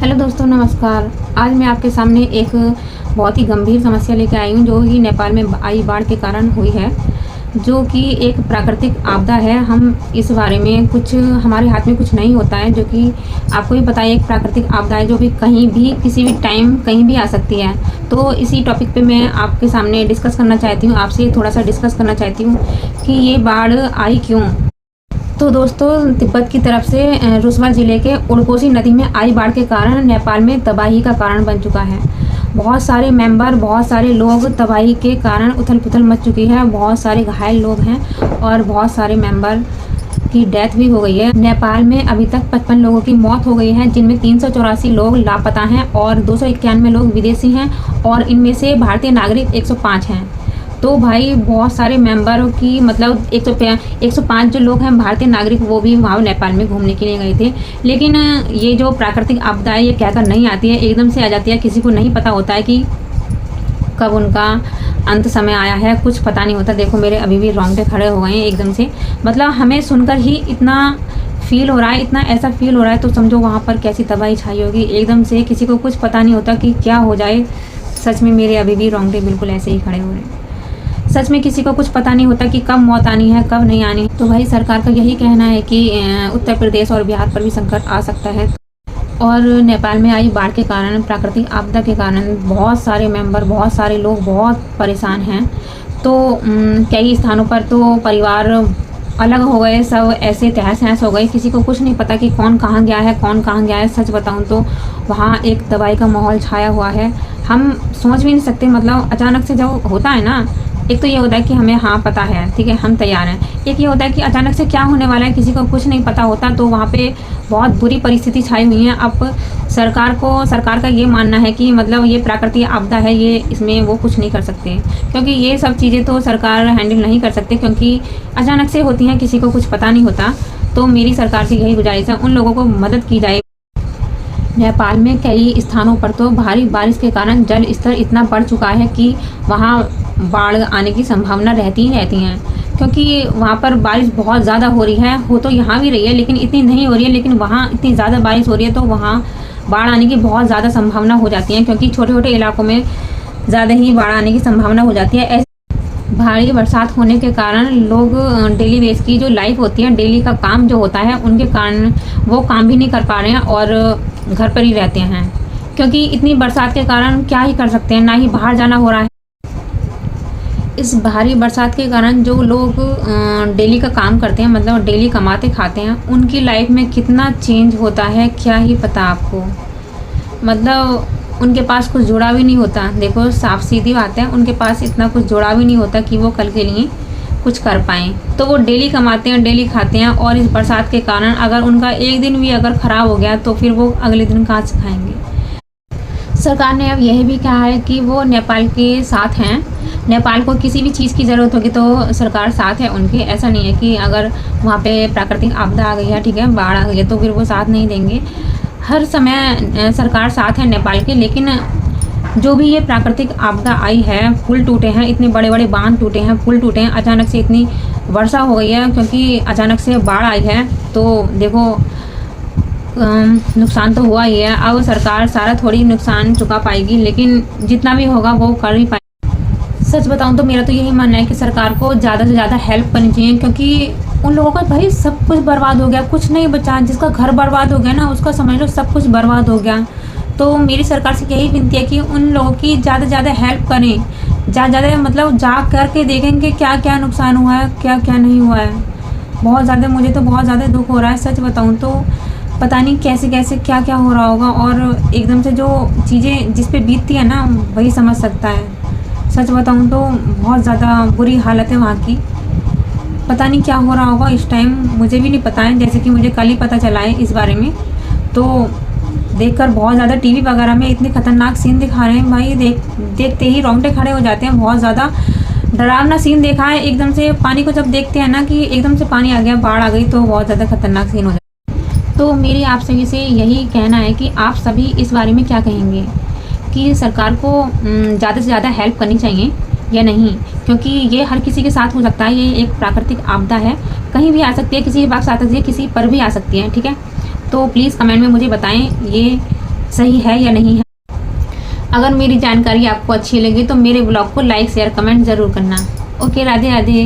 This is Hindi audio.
हेलो दोस्तों, नमस्कार। आज मैं आपके सामने एक बहुत ही गंभीर समस्या लेकर आई हूँ, जो कि नेपाल में आई बाढ़ के कारण हुई है, जो कि एक प्राकृतिक आपदा है। हम इस बारे में कुछ हमारे हाथ में कुछ नहीं होता है, जो कि आपको भी पता है एक प्राकृतिक आपदा है जो भी कहीं भी किसी भी टाइम कहीं भी आ सकती है। तो इसी टॉपिक पे मैं आपके सामने डिस्कस करना चाहती हूँ, आपसे थोड़ा सा डिस्कस करना चाहती हूँ कि ये बाढ़ आई क्यों। तो दोस्तों, तिब्बत की तरफ से रुसवा जिले के उड़कोसी नदी में आई बाढ़ के कारण नेपाल में तबाही का कारण बन चुका है। बहुत सारे मेंबर, बहुत सारे लोग, तबाही के कारण उथल पुथल मच चुकी है। बहुत सारे घायल लोग हैं और बहुत सारे मेंबर की डेथ भी हो गई है। नेपाल में अभी तक 55 लोगों की मौत हो गई है, जिनमें 384 लोग लापता हैं और 291 लोग विदेशी हैं, और इनमें से भारतीय नागरिक 105 हैं। तो भाई बहुत सारे मेंबरों की मतलब 105 जो लोग हैं भारतीय नागरिक, वो भी वहाँ नेपाल में घूमने के लिए गए थे। लेकिन ये जो प्राकृतिक आपदा है, ये कहकर नहीं आती है, एकदम से आ जाती है। किसी को नहीं पता होता है कि कब उनका अंत समय आया है, कुछ पता नहीं होता। देखो मेरे अभी भी रोंगटे खड़े हो गए हैं एकदम से। मतलब हमें सुनकर ही इतना फील हो रहा है, इतना ऐसा फील हो रहा है, तो समझो वहाँ पर कैसी तबाही छाई होगी। एकदम से किसी को कुछ पता नहीं होता कि क्या हो जाए। सच में मेरे अभी भी रोंगटे बिल्कुल ऐसे ही खड़े हो रहे हैं। सच में किसी को कुछ पता नहीं होता कि कब मौत आनी है, कब नहीं आनी। तो भाई सरकार का यही कहना है कि उत्तर प्रदेश और बिहार पर भी संकट आ सकता है। और नेपाल में आई बाढ़ के कारण, प्राकृतिक आपदा के कारण बहुत सारे मेंबर, बहुत सारे लोग बहुत परेशान हैं। तो कई स्थानों पर तो परिवार अलग हो गए, सब ऐसे तहस नहस हो गए। किसी को कुछ नहीं पता कि कौन कहाँ गया है, कौन कहाँ गया है। सच बताऊँ तो वहाँ एक तबाही का माहौल छाया हुआ है। हम सोच भी नहीं सकते, मतलब अचानक से जब होता है ना, एक तो ये होता है कि हमें हाँ पता है, ठीक है, हम तैयार हैं। एक ये होता है कि अचानक से क्या होने वाला है, किसी को कुछ नहीं पता होता। तो वहाँ पे बहुत बुरी परिस्थिति छाई हुई है। अब सरकार का ये मानना है कि मतलब ये प्राकृतिक आपदा है, ये इसमें वो कुछ नहीं कर सकते, क्योंकि ये सब चीज़ें तो सरकार हैंडल नहीं कर सकते, क्योंकि अचानक से होती हैं, किसी को कुछ पता नहीं होता। तो मेरी सरकार से यही गुजारिश है, उन लोगों को मदद की जाए। नेपाल में कई स्थानों पर तो भारी बारिश के कारण जल स्तर इतना बढ़ चुका है कि वहाँ बाढ़ आने की संभावना रहती हैं, क्योंकि वहाँ पर बारिश बहुत ज़्यादा हो रही है। हो तो यहाँ भी रही है, लेकिन इतनी नहीं हो रही है। लेकिन वहाँ इतनी ज़्यादा बारिश हो रही है, तो वहाँ बाढ़ आने की बहुत ज़्यादा संभावना हो जाती है, क्योंकि छोटे छोटे इलाकों में ज़्यादा ही बाढ़ आने की संभावना हो जाती है। ऐसे भारी बरसात होने के कारण लोग डेली बेस की जो लाइफ होती है, डेली का काम जो होता है, उनके कारण वो काम भी नहीं कर पा रहे हैं और घर पर ही रहते हैं, क्योंकि इतनी बरसात के कारण क्या ही कर सकते हैं, ना ही बाहर जाना हो रहा है। इस भारी बरसात के कारण जो लोग डेली का काम करते हैं, मतलब डेली कमाते खाते हैं, उनकी लाइफ में कितना चेंज होता है क्या ही पता आपको। मतलब उनके पास कुछ जुड़ा भी नहीं होता। देखो साफ सीधी बात है, उनके पास इतना कुछ जुड़ा भी नहीं होता कि वो कल के लिए कुछ कर पाएँ। तो वो डेली कमाते हैं, डेली खाते हैं, और इस बरसात के कारण अगर उनका एक दिन भी अगर ख़राब हो गया तो फिर वो अगले दिन कहाँ से खाएंगे। सरकार ने अब यह भी कहा है कि वो नेपाल के साथ हैं। नेपाल को किसी भी चीज़ की ज़रूरत होगी तो सरकार साथ है उनके। ऐसा नहीं है कि अगर वहाँ पे प्राकृतिक आपदा आ गई है, ठीक है, बाढ़ आ गई है, तो फिर वो साथ नहीं देंगे। हर समय सरकार साथ है नेपाल के। लेकिन जो भी ये प्राकृतिक आपदा आई है, पुल टूटे हैं, इतने बड़े बड़े बांध टूटे हैं, पुल टूटे हैं, अचानक से इतनी वर्षा हो गई है, क्योंकि अचानक से बाढ़ आई है। तो देखो नुकसान तो हुआ ही है। अब सरकार सारा थोड़ी नुकसान चुका पाएगी, लेकिन जितना भी होगा वो कर ही पाएगी। सच बताऊं तो मेरा तो यही मानना है कि सरकार को ज़्यादा से ज़्यादा हेल्प करनी चाहिए, क्योंकि उन लोगों का भाई सब कुछ बर्बाद हो गया, कुछ नहीं बचा। जिसका घर बर्बाद हो गया ना, उसका समझ लो सब कुछ बर्बाद हो गया। तो मेरी सरकार से यही विनती है कि उन लोगों की ज़्यादा से ज़्यादा हेल्प करें, ज़्यादा मतलब जा करके देखेंगे क्या क्या नुकसान हुआ है, क्या क्या नहीं हुआ है। बहुत ज़्यादा, मुझे तो बहुत ज़्यादा दुख हो रहा है। सच बताऊँ तो पता नहीं कैसे कैसे क्या क्या हो रहा होगा, और एकदम से जो चीज़ें जिस पे बीतती है ना, वही समझ सकता है। सच बताऊँ तो बहुत ज़्यादा बुरी हालत है वहाँ की। पता नहीं क्या हो रहा होगा इस टाइम, मुझे भी नहीं पता है। जैसे कि मुझे कल ही पता चला है इस बारे में। तो देखकर बहुत ज़्यादा टीवी वगैरह में इतने खतरनाक सीन दिखा रहे हैं भाई, देखते ही रोंगटे खड़े हो जाते हैं। बहुत ज़्यादा डरावना सीन देखा है। एकदम से पानी को जब देखते हैं ना कि एकदम से पानी आ गया, बाढ़ आ गई, तो बहुत ज़्यादा खतरनाक सीन हो जाता है। तो मेरी आप सभी से यही कहना है कि आप सभी इस बारे में क्या कहेंगे कि सरकार को ज़्यादा से ज़्यादा हेल्प करनी चाहिए या नहीं, क्योंकि ये हर किसी के साथ हो सकता है। ये एक प्राकृतिक आपदा है, कहीं भी आ सकती है, किसी के पास आ सकती है, किसी पर भी आ सकती है, ठीक है। तो प्लीज़ कमेंट में मुझे बताएं ये सही है या नहीं है। अगर मेरी जानकारी आपको अच्छी लगी तो मेरे ब्लॉग को लाइक शेयर कमेंट ज़रूर करना। ओके, राधे राधे।